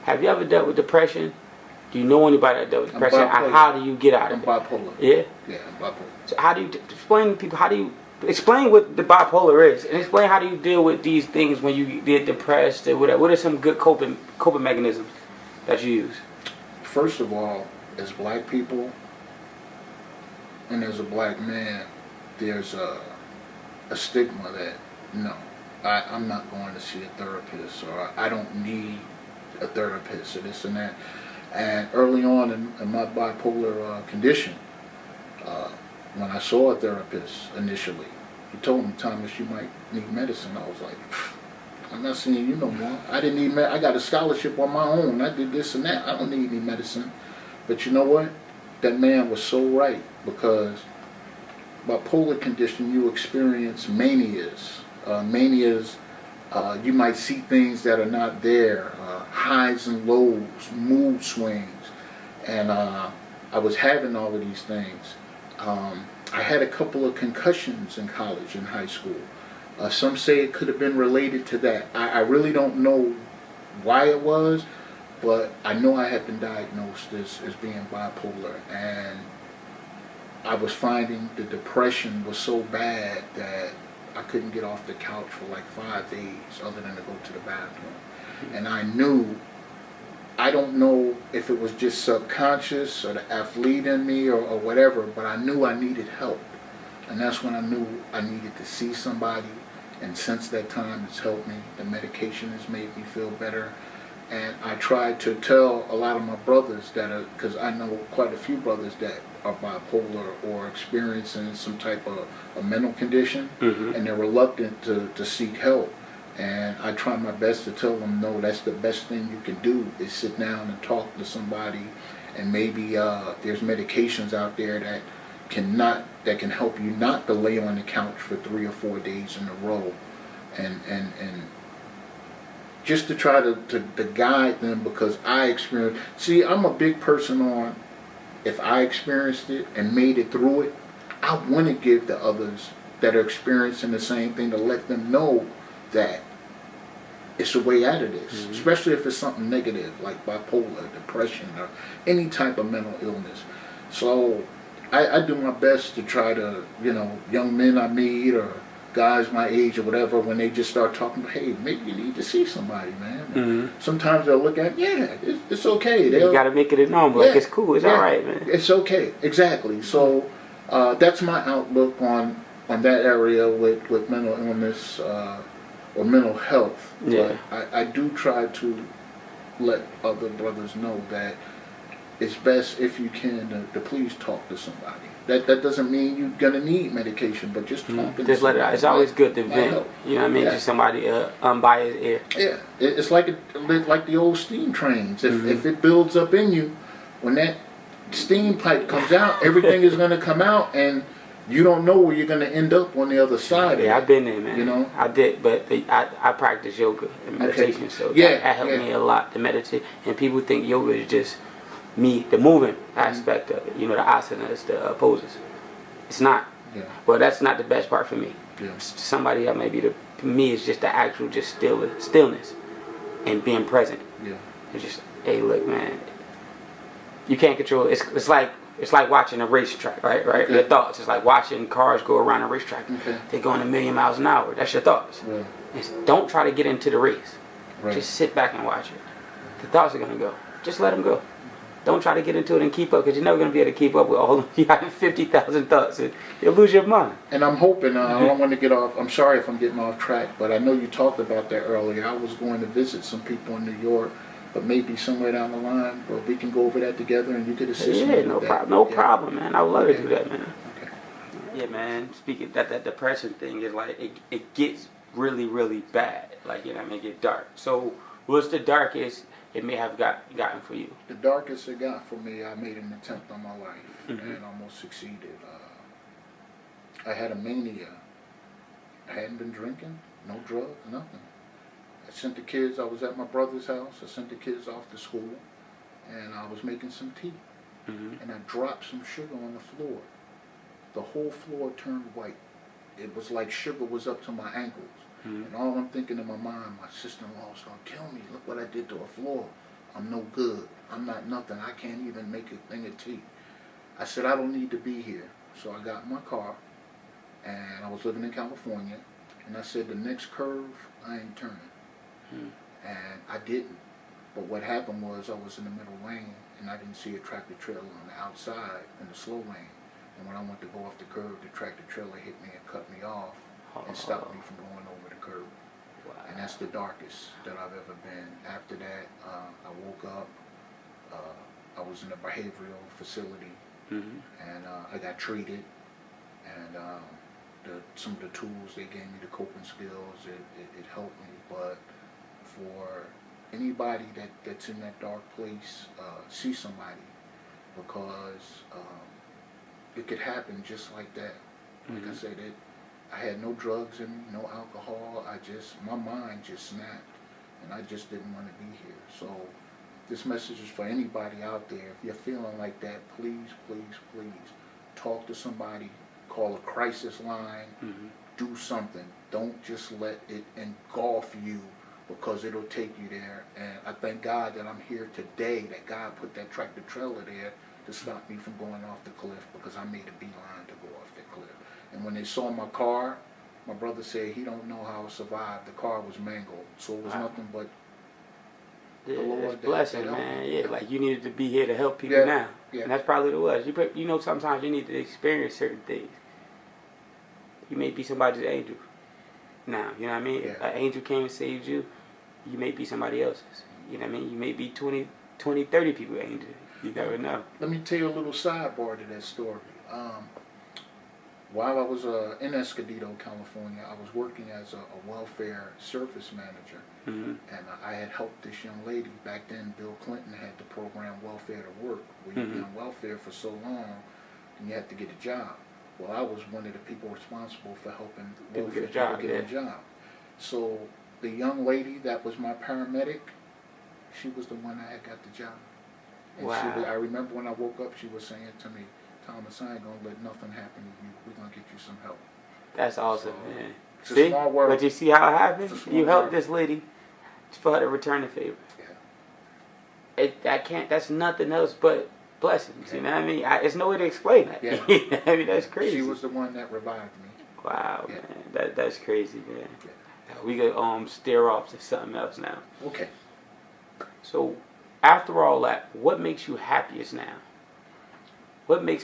Have you ever dealt with depression? Do you know anybody that dealt with depression? And how do you get out of it? I'm bipolar. Yeah? Yeah, I'm bipolar. So how do you explain to people, how do you explain what the bipolar is, and explain how do you deal with these things when you get depressed or whatever? What are some good coping mechanisms that you use? First of all, as black people and as a black man, there's a stigma that no, I'm not going to see a therapist, or I don't need a therapist, or this and that. And early on in my bipolar condition, when I saw a therapist initially, he told me, Thomas, you might need medicine. I was like, I'm not seeing you no more. I didn't need I got a scholarship on my own. I did this and that. I don't need any medicine. But you know what? That man was so right, because bipolar condition, you experience manias. Manias, you might see things that are not there, highs and lows, mood swings. And I was having all of these things. I had a couple of concussions in college and high school. Some say it could have been related to that. I really don't know why it was, but I know I had been diagnosed as being bipolar, and I was finding the depression was so bad that I couldn't get off the couch for like 5 days other than to go to the bathroom. And I knew, I don't know if it was just subconscious or the athlete in me or whatever, but I knew I needed help. And that's when I knew I needed to see somebody. And since that time, it's helped me. The medication has made me feel better. And I tried to tell a lot of my brothers that are, because I know quite a few brothers that are bipolar or experiencing some type of a mental condition, and they're reluctant to seek help. And I try my best to tell them, no, that's the best thing you can do, is sit down and talk to somebody. And maybe there's medications out there that can help you not to lay on the couch for 3 or 4 days in a row. And just to try to guide them, because I experienced, see, I'm a big person on, if I experienced it and made it through it, I want to give the others that are experiencing the same thing, to let them know that it's a way out of this, especially if it's something negative like bipolar, depression, or any type of mental illness. So I do my best to try to, young men I meet or guys my age or whatever, when they just start talking, hey, maybe you need to see somebody, man. Sometimes they'll look at, it's okay. You got to make it a normal. Like, it's cool. It's all right, man. It's okay. Exactly. So that's my outlook on that area with mental illness or mental health. Yeah. But I do try to let other brothers know that it's best, if you can, to please talk to somebody. That doesn't mean you're gonna need medication, but just talking. Just let it out. It's always good to vent. You know what I mean? Just somebody unbiased ear. Yeah, it's like the old steam trains. If it builds up in you, when that steam pipe comes out, everything is gonna come out, and you don't know where you're gonna end up on the other side. Yeah, I've been there, man. You know, I did, but I practice yoga and meditation, so that helped me a lot to meditate. And people think yoga is just the moving aspect of it, the asanas, the poses. It's not. Yeah. Well, that's not the best part for me. Yeah. Somebody that maybe to me it's just the actual just stillness and being present. Yeah. It's just, hey, look, man, you can't control. It's like watching a racetrack, right? Okay. Your thoughts. It's like watching cars go around a racetrack. Okay. They're going 1,000,000 miles an hour. That's your thoughts. Yeah. Don't try to get into the race. Right. Just sit back and watch it. The thoughts are gonna go. Just let them go. Don't try to get into it and keep up, because you're never going to be able to keep up with all of you have 50,000 thoughts. You'll lose your mind. And I'm hoping, I don't want to get off, I'm sorry if I'm getting off track, but I know you talked about that earlier. I was going to visit some people in New York, but maybe somewhere down the line, but we can go over that together and you could assist me with that. No problem, man. I would love to do that, man. Okay. Yeah, man. Speaking that depression thing is like, it gets really, really bad. Like, it get dark. So what's the darkest it may have gotten for you? The darkest it got for me, I made an attempt on my life and almost succeeded. I had a mania. I hadn't been drinking, no drugs, nothing. I sent the kids, I was at my brother's house, I sent the kids off to school, and I was making some tea. And I dropped some sugar on the floor. The whole floor turned white. It was like sugar was up to my ankles. And all I'm thinking in my mind, my sister-in-law was going to kill me. Look what I did to her floor. I'm no good. I'm not nothing. I can't even make a thing of tea. I said, I don't need to be here. So I got in my car, and I was living in California, and I said, the next curve, I ain't turning. And I didn't. But what happened was I was in the middle lane, and I didn't see a tractor trailer on the outside in the slow lane. And when I went to go off the curb, the tractor trailer hit me and cut me off and stopped me from going over the curb. Wow. And that's the darkest that I've ever been. After that, I woke up. I was in a behavioral facility, and I got treated. And some of the tools they gave me, the coping skills, it helped me. But for anybody that's in that dark place, see somebody, because it could happen just like that. Like I said, I had no drugs in me, no alcohol. My mind just snapped, and I just didn't want to be here. So this message is for anybody out there. If you're feeling like that, please, please, please talk to somebody, call a crisis line, do something. Don't just let it engulf you, because it'll take you there. And I thank God that I'm here today, that God put that tractor trailer there to stop me from going off the cliff, because I made a beeline to go off the cliff. And when they saw my car, my brother said he don't know how I survived. The car was mangled, so it was nothing but the Lord. It's blessing, man. Yeah, like you needed to be here to help people now. Yeah. And that's probably what it was. You know, sometimes you need to experience certain things. You may be somebody's angel now, you know what I mean? If an angel came and saved you, you may be somebody else's. You know what I mean? You may be 20, 30 people angel. You never know. Let me tell you a little sidebar to that story. While I was in Escondido, California, I was working as a welfare service manager. And I had helped this young lady. Back then, Bill Clinton had the program Welfare to Work, where you'd be on welfare for so long, and you had to get a job. Well, I was one of the people responsible for helping people get a job. So the young lady that was my paramedic, she was the one that had got the job. And wow. I remember when I woke up, she was saying to me, Thomas, I ain't going to let nothing happen to you. We're going to get you some help. That's awesome, man. It's a small world. But you see how it happened? You helped this lady for her to return the favor. Yeah. That's nothing else but blessings, you know what I mean? There's no way to explain that. Yeah. You know what I mean, that's crazy. She was the one that revived me. Wow, man. That's crazy, man. Yeah. We could steer off to something else now. Okay. So, after all that, what makes you happiest now? What makes